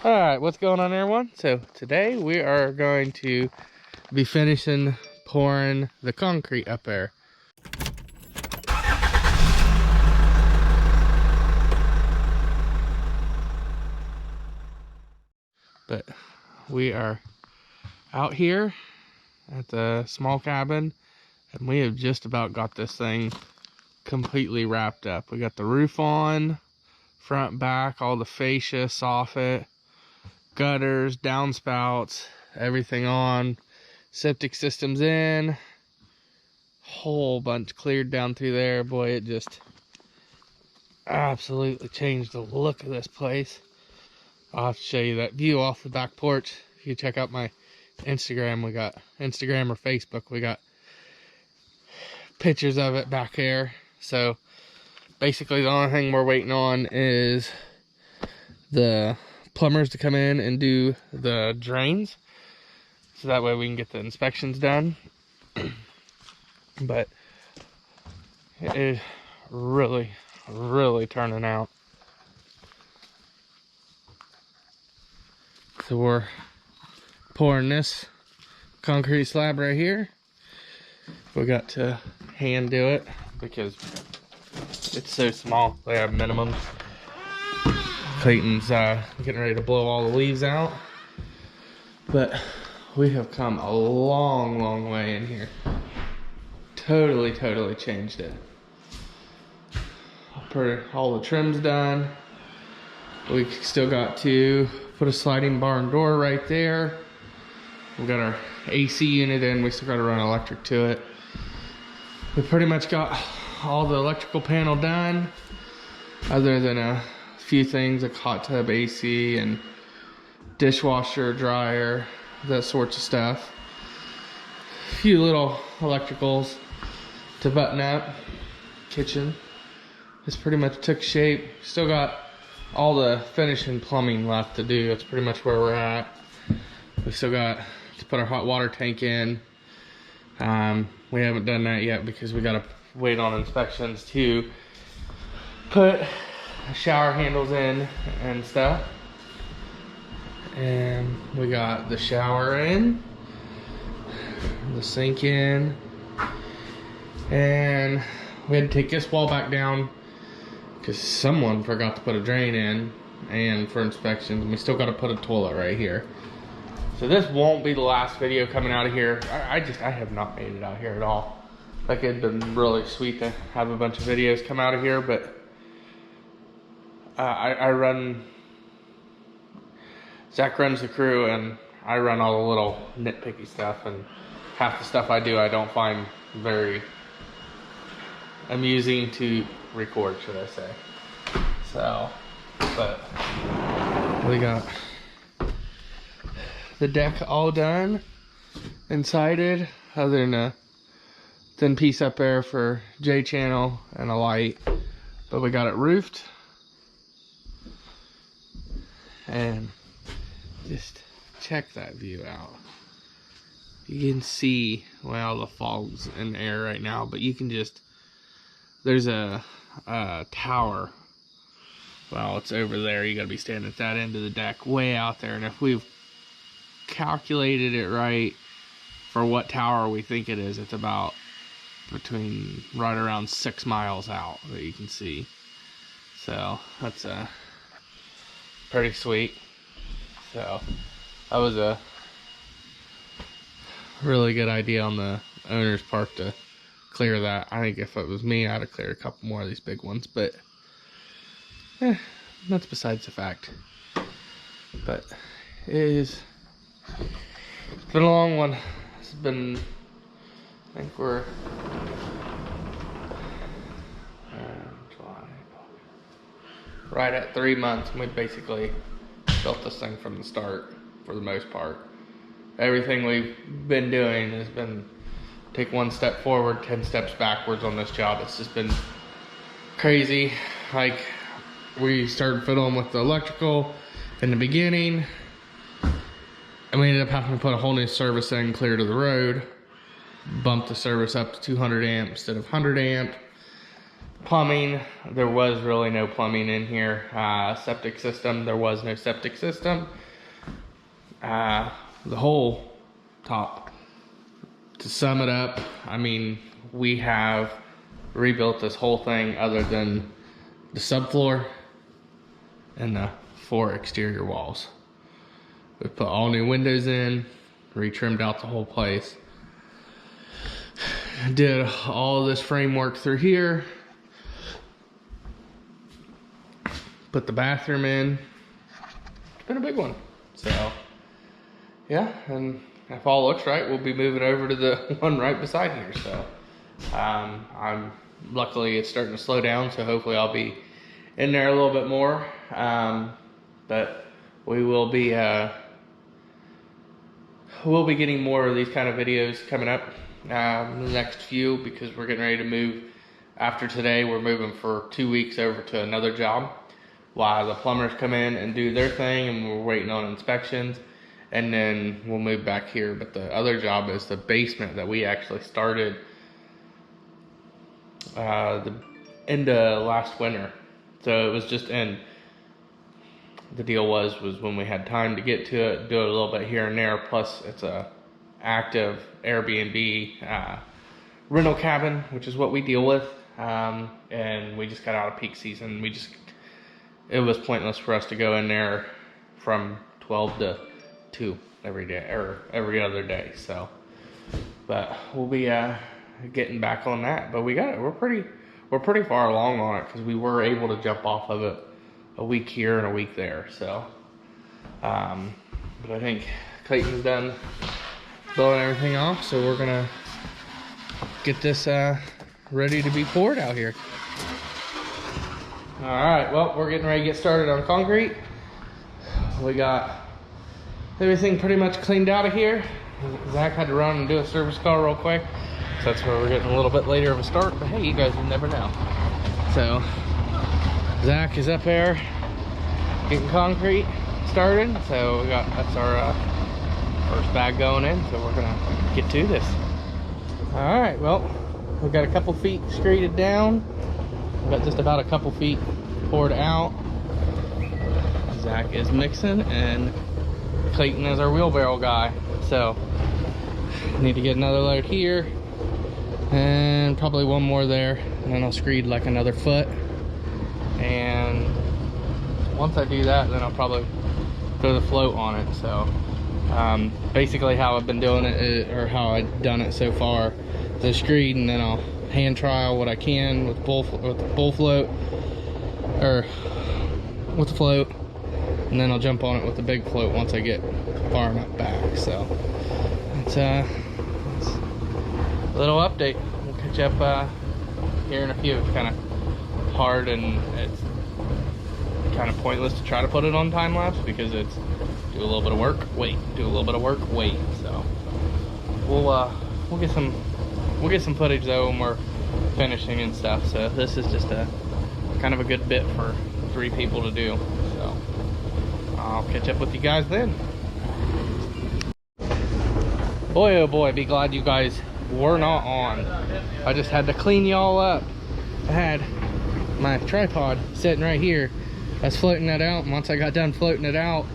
Alright, what's going on everyone? So today we are going to be finishing pouring the concrete up there. But we are out here at the small cabin and we have just about got this thing completely wrapped up. We got the roof on, front, back, all the fascia, soffit, gutters, downspouts, everything on, septic systems in, whole bunch cleared down through there. Boy, it just absolutely changed the look of this place. I'll have to show you that view off the back porch. If you check out my Instagram, we got Instagram or Facebook, we got pictures of it back there. So basically the only thing we're waiting on is the plumbers to come in and do the drains, so that way we can get the inspections done. But it is really turning out. So we're pouring this concrete slab right here. We got to hand do it because it's so small. They have minimums. Clayton's getting ready to blow all the leaves out, but we have come a long way in here. Totally changed it. All the trim's done. We still got to put a sliding barn door right there. We got our AC unit in. We still got to run electric to it. We pretty much got all the electrical panel done, other than a few things like hot tub AC and dishwasher, dryer, that sorts of stuff. A few little electricals to button up. Kitchen has pretty much took shape. Still got all the finishing plumbing left to do. That's pretty much where we're at. We still got to put our hot water tank in. We haven't done that yet because we gotta wait on inspections to put shower handles in and stuff. And we got the shower in, the sink in, and we had to take this wall back down because someone forgot to put a drain in, and for inspections. And we still got to put a toilet right here. So this won't be the last video coming out of here. I have not made it out here at all. Like, it'd been really sweet to have a bunch of videos come out of here, but Zach runs the crew and I run all the little nitpicky stuff, and half the stuff I do I don't find very amusing to record, should I say. So, but we got the deck all done and sided, other than a thin piece up there for J channel and a light, but we got it roofed. And just check that view out. You can see, well, the fog's in the air right now, but you can just, there's a tower. Well, it's over there. You gotta be standing at that end of the deck, way out there. And if we've calculated it right for what tower we think it is, it's about right around 6 miles out that you can see. So that's pretty sweet. So that was a really good idea on the owner's part to clear that. I think if it was me, I'd have cleared a couple more of these big ones, but that's besides the fact. But it's been a long one. It's been, I think we're right at 3 months, and we basically built this thing from the start for the most part. Everything we've been doing has been take 1 step forward, 10 steps backwards on this job. It's just been crazy. Like, we started fiddling with the electrical in the beginning, and we ended up having to put a whole new service in clear to the road, bump the service up to 200 amp instead of 100 amp. Plumbing, there was really no plumbing in here. Septic system, there was no septic system. The whole top. To sum it up, I mean, we have rebuilt this whole thing other than the subfloor and the 4 exterior walls. We put all new windows in, retrimmed out the whole place. Did all this framework through here. Put the bathroom in. It's been a big one. So, yeah, and if all looks right, we'll be moving over to the one right beside here. So, I'm luckily it's starting to slow down, so hopefully I'll be in there a little bit more. But we will be we'll be getting more of these kind of videos coming up in the next few, because we're getting ready to move. After today, we're moving for 2 weeks over to another job while the plumbers come in and do their thing, and we're waiting on inspections, and then we'll move back here. But the other job is the basement that we actually started the end of last winter. So it was just in. The deal was when we had time to get to it, do it a little bit here and there. Plus, it's a active Airbnb rental cabin, which is what we deal with. And we just got out of peak season. It was pointless for us to go in there from 12 to 2 every day or every other day. So, but we'll be getting back on that. But we're pretty far along on it, because we were able to jump off of it a week here and a week there. So, but I think Clayton's done blowing everything off, so we're gonna get this ready to be poured out here. All right, well, we're getting ready to get started on concrete. We got everything pretty much cleaned out of here. Zach had to run and do a service call real quick, so that's why we're getting a little bit later of a start, but hey, you guys will never know. So Zach is up there getting concrete started, so that's our first bag going in, so we're gonna get to this. All right, well, we've got a couple feet screeded down. We've got just about a couple feet poured out. Zach is mixing, and Clayton is our wheelbarrow guy. So need to get another load here and probably one more there, and then I'll screed like another foot. And once I do that, then I'll probably throw the float on it. So basically how I've been doing it, or how I've done it so far, is I screed, and then I'll hand trial what I can with the bull float, or with the float, and then I'll jump on it with the big float once I get far enough back. So it's a little update. We'll catch up here in a few. It's kind of hard, and it's kind of pointless to try to put it on time lapse, because it's do a little bit of work, wait, do a little bit of work, wait. So we'll get some footage though when we're finishing and stuff. So this is just a kind of a good bit for 3 people to do. So I'll catch up with you guys then. Boy, oh boy, be glad you guys were not on. I just had to clean y'all up. I had my tripod sitting right here. I was floating that out, and once I got done floating it out,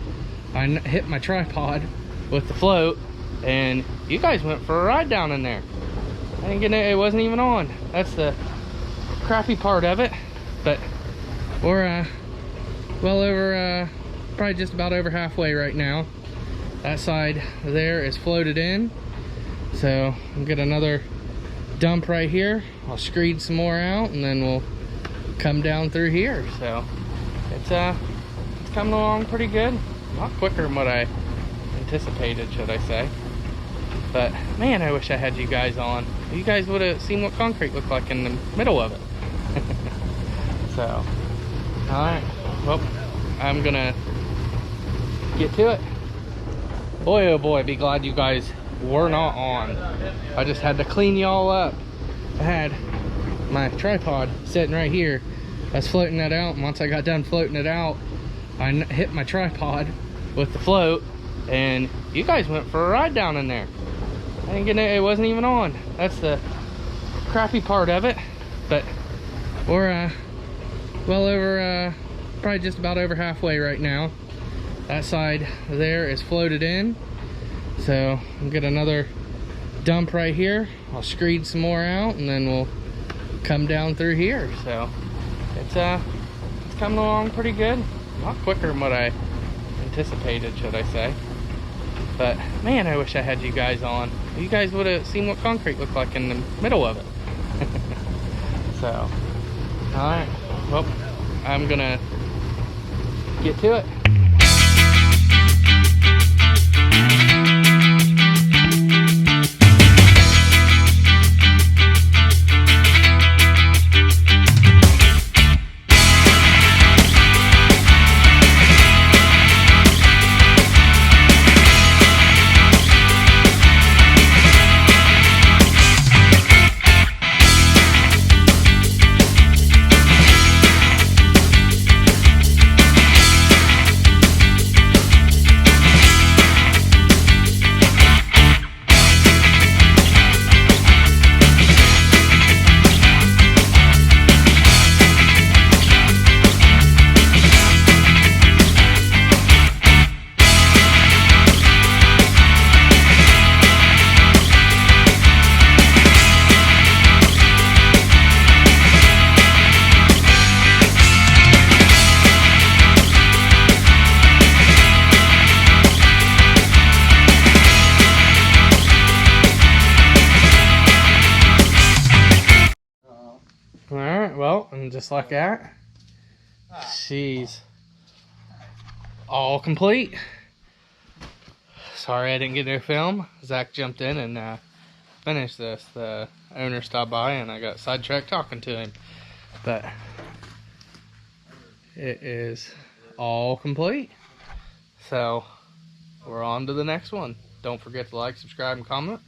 I hit my tripod with the float, and you guys went for a ride down in there. I didn't get it, it wasn't even on. That's the crappy part of it. But we're well over, probably just about over halfway right now. That side there is floated in, so we'll get another dump right here. I'll screed some more out, and then we'll come down through here. So it's coming along pretty good. A lot quicker than what I anticipated, should I say. But man, I wish I had you guys on. You guys would have seen what concrete looked like in the middle of it. So, all right, well, I'm gonna get to it. Boy, oh boy, be glad you guys were not on. I just had to clean y'all up. I had my tripod sitting right here. I was floating that out, and once I got done floating it out, I hit my tripod with the float, and you guys went for a ride down in there. I didn't get it, it wasn't even on. That's the crappy part of it. But We're well over, probably just about over halfway right now. That side there is floated in, so I'll get another dump right here. I'll screed some more out, and then we'll come down through here. So it's coming along pretty good. A lot quicker than what I anticipated, should I say. But man, I wish I had you guys on. You guys would have seen what concrete looked like in the middle of it. So, all right. Well, I'm gonna get to it. Alright, well, and just like that, she's all complete. Sorry I didn't get to film. Zach jumped in and finished this. The owner stopped by and I got sidetracked talking to him. But it is all complete. So we're on to the next one. Don't forget to like, subscribe, and comment.